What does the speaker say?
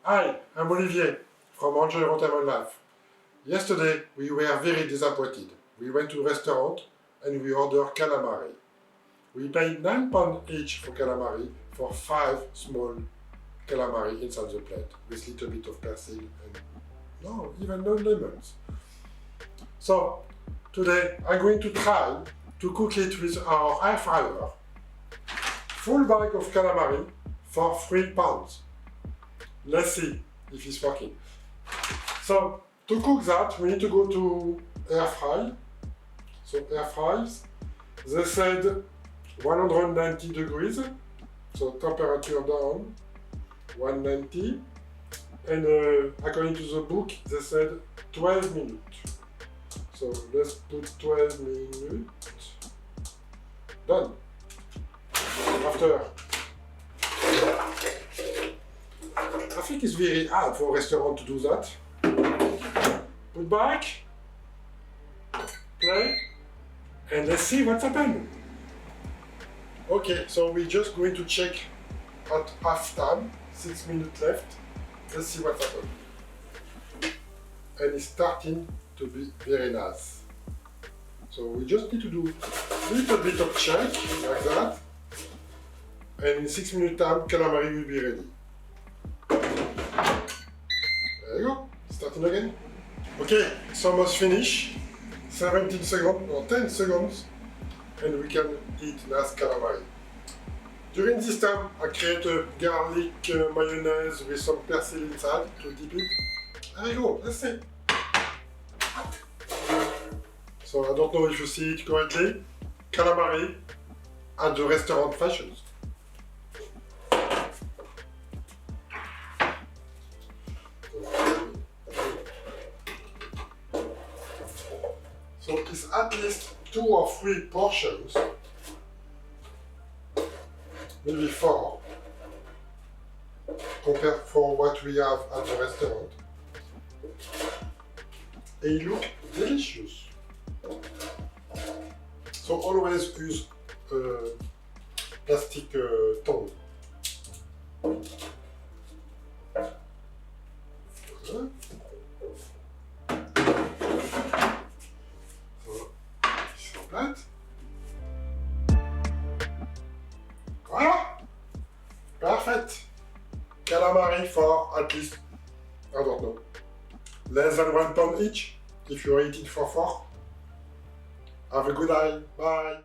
Hi, I'm Olivier from Enjoy Retirement Life. Yesterday we were very disappointed. We went to a restaurant and we ordered calamari. We paid £9 each for calamari for 5 small calamari inside the plate with a little bit of basil and even no lemons. So today I'm going to try to cook it with our air fryer. Full bag of calamari for £3. Let's see if it's working. So to cook that, we need to go to air fry. So air fries, they said 190 degrees, so temperature down, 190. And according to the book, they said 12 minutes. So let's put 12 minutes. Done. After, I think it's very hard for a restaurant to do that. Put back, play, and let's see what's happened. Okay, so we're just going to check at half time, 6 minutes left. Let's see what's happened. And it's starting to be very nice. So we just need to do a little bit of check like that. And in 6 minutes time, calamari will be ready. There you go, starting again. Okay, it's almost finished. 17 seconds or 10 seconds, and we can eat nice calamari. During this time, I create a garlic mayonnaise with some basil inside to dip it. There you go, let's see. So I don't know if you see it correctly. Calamari at the restaurant fashions. So it's at least 2 or 3 portions, maybe 4, compared for what we have at the restaurant. And it looks delicious. So always use plastic tongue. Voilà! Perfect! Calamari for at least, I don't know, less than £1 each if you're eating for 4. Have a good day. Bye!